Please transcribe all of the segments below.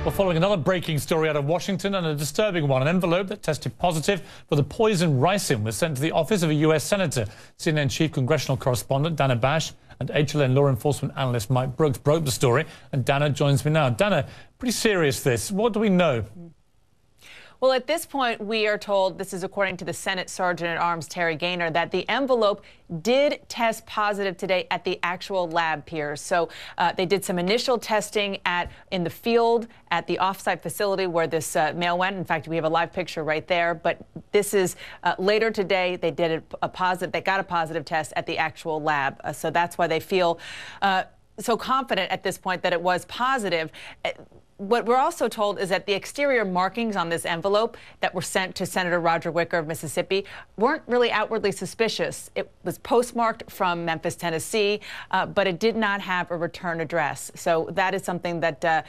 We're following another breaking story out of Washington, and a disturbing one. An envelope that tested positive for the poison ricin was sent to the office of a U.S. senator. CNN chief congressional correspondent n.d.a.a and HLN law enforcement analyst Mike Brooks broke the story, and Dana joins me now. Dana, pretty serious this. What do we know? Well, at this point, we are told, this is according to the Senate Sergeant-at-Arms Terry Gaynor, that the envelope did test positive today at the actual lab, Piers. So they did some initial testing in the field at the offsite facility where this mail went. In fact, we have a live picture right there. But this is later today. They did they got a positive test at the actual lab. So that's why they feel so confident at this point that it was positive. What we're also told is that the exterior markings on this envelope that were sent to Senator Roger Wicker of Mississippi weren't really outwardly suspicious. It was postmarked from Memphis, Tennessee, but it did not have a return address. So that is something that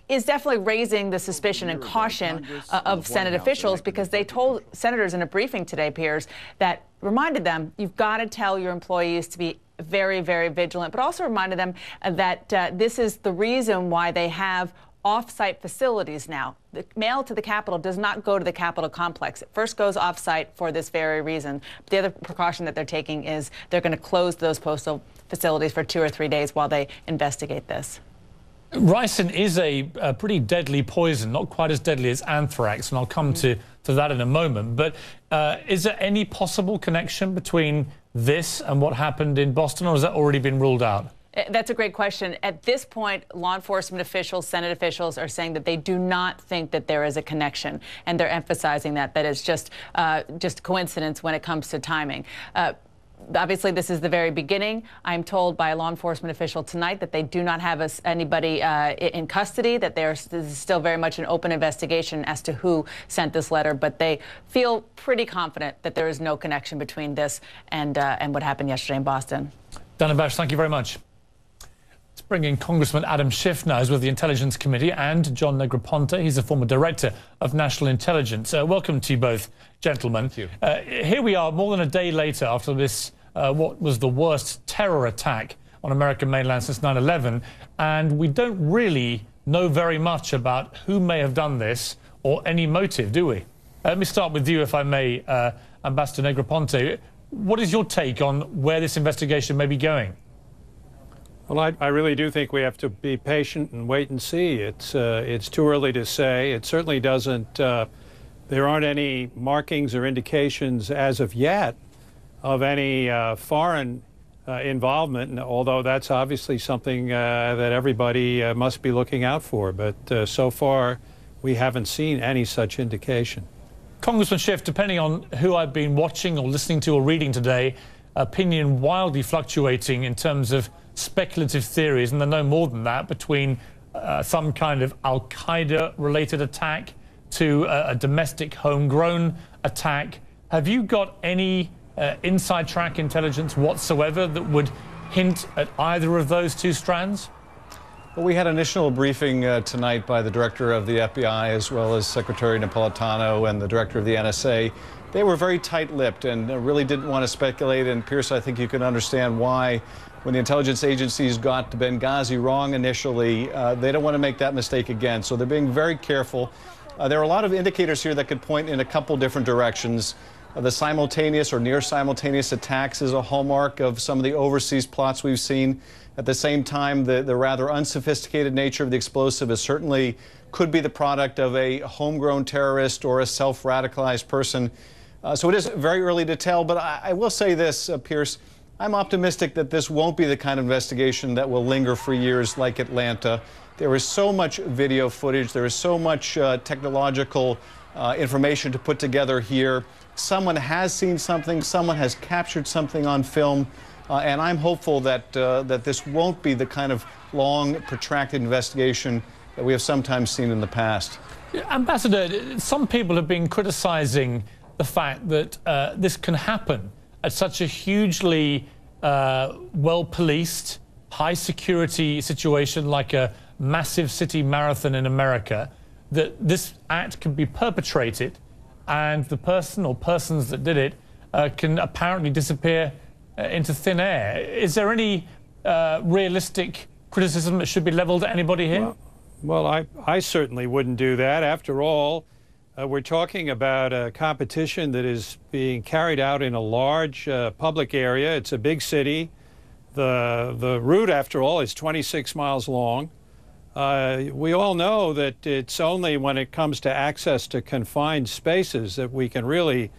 is definitely raising the suspicion and caution of Senate officials, because they told senators in a briefing today, Piers, that reminded them, you've got to tell your employees to be very, very vigilant, but also reminded them that this is the reason why they have off-site facilities now. The mail to the Capitol does not go to the Capitol complex. It first goes off-site for this very reason. The other precaution that they're taking is they're going to close those postal facilities for 2 or 3 days while they investigate this. Ricin is a pretty deadly poison, not quite as deadly as anthrax, and I'll come to that in a moment. But is there any possible connection between this and what happened in Boston, or has that already been ruled out? That's a great question. At this point, law enforcement officials, Senate officials are saying that they do not think that there is a connection, and they're emphasizing that it's just coincidence when it comes to timing. Obviously, this is the very beginning. I'm told by a law enforcement official tonight that they do not have anybody in custody, that this is still very much an open investigation as to who sent this letter, but they feel pretty confident that there is no connection between this and what happened yesterday in Boston. Dana Bash, thank you very much. Let's bring in Congressman Adam Schiff now, who's with the Intelligence Committee, and John Negroponte. He's a former director of National Intelligence. Welcome to you both, gentlemen. Thank you. Here we are, more than a day later, after this, what was the worst terror attack on American mainland since 9/11, and we don't really know very much about who may have done this or any motive, do we? Let me start with you, if I may, Ambassador Negroponte. What is your take on where this investigation may be going? Well, I really do think we have to be patient and wait and see. It's too early to say. It certainly doesn't, there aren't any markings or indications as of yet of any foreign involvement, although that's obviously something that everybody must be looking out for. But so far, we haven't seen any such indication. Congressman Schiff, depending on who I've been watching or listening to or reading today, opinion wildly fluctuating in terms of speculative theories, and there are no more than that, between some kind of Al-Qaeda-related attack to a domestic homegrown attack. Have you got any inside track intelligence whatsoever that would hint at either of those two strands? Well, we had an initial briefing tonight by the director of the FBI, as well as Secretary Napolitano and the director of the NSA. They were very tight-lipped and really didn't want to speculate. And Pierce, I think you can understand why, when the intelligence agencies got Benghazi wrong initially, they don't want to make that mistake again. So they're being very careful. There are a lot of indicators here that could point in a couple different directions. The simultaneous or near simultaneous attacks is a hallmark of some of the overseas plots we've seen. At the same time, the rather unsophisticated nature of the explosive is certainly could be the product of a homegrown terrorist or a self-radicalized person. So it is very early to tell, but I will say this, Pierce, I'm optimistic that this won't be the kind of investigation that will linger for years like Atlanta. There is so much video footage, there is so much technological information to put together here. Someone has seen something, someone has captured something on film, and I'm hopeful that this won't be the kind of long, protracted investigation that we have sometimes seen in the past. Ambassador, some people have been criticizing the fact that this can happen at such a hugely well-policed, high-security situation like a massive city marathon in America, that this act can be perpetrated and the person or persons that did it can apparently disappear into thin air. Is there any realistic criticism that should be leveled at anybody here? Well, I certainly wouldn't do that. After all, we're talking about a competition that is being carried out in a large public area. It's a big city. The route, after all, is 26 miles long. We all know that it's only when it comes to access to confined spaces that we can really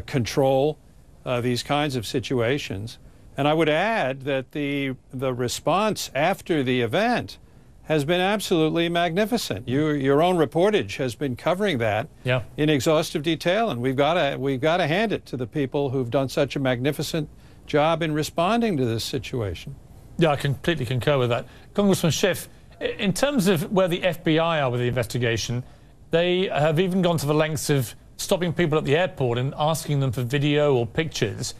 control these kinds of situations. And I would add that the response after the event has been absolutely magnificent. Your own reportage has been covering that in exhaustive detail, and we've got to hand it to the people who've done such a magnificent job in responding to this situation. Yeah, I completely concur with that. Congressman Schiff, in terms of where the FBI are with the investigation, they have even gone to the lengths of stopping people at the airport and asking them for video or pictures.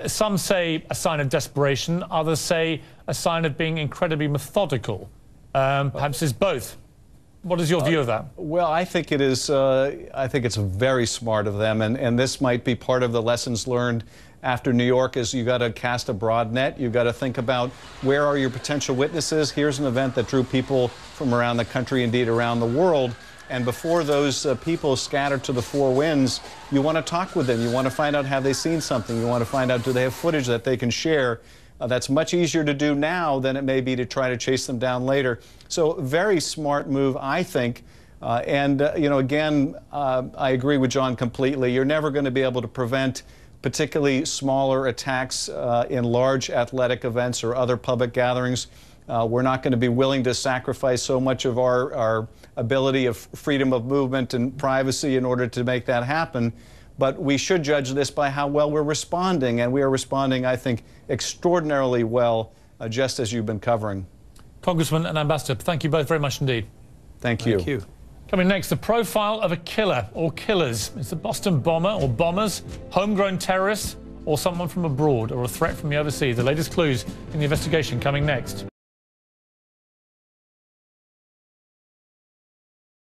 Some say a sign of desperation, others say a sign of being incredibly methodical. Perhaps it's both. What is your view of that? Well, I think it is. I think it's very smart of them, and this might be part of the lessons learned after New York. Is you got to cast a broad net. You've got to think about where are your potential witnesses. Here's an event that drew people from around the country, indeed around the world. And before those people scatter to the four winds, you want to talk with them. You want to find out, have they seen something? You want to find out, do they have footage that they can share? That's much easier to do now than it may be to try to chase them down later. So very smart move, I think. You know, again, I agree with John completely. You're never going to be able to prevent particularly smaller attacks in large athletic events or other public gatherings. We're not going to be willing to sacrifice so much of our ability of freedom of movement and privacy in order to make that happen. But we should judge this by how well we're responding, and we are responding, I think, extraordinarily well, just as you've been covering. Congressman and Ambassador, thank you both very much indeed. Thank you. Thank you. Coming next, the profile of a killer or killers. Is the Boston bomber or bombers homegrown terrorists or someone from abroad or a threat from the overseas? The latest clues in the investigation coming next.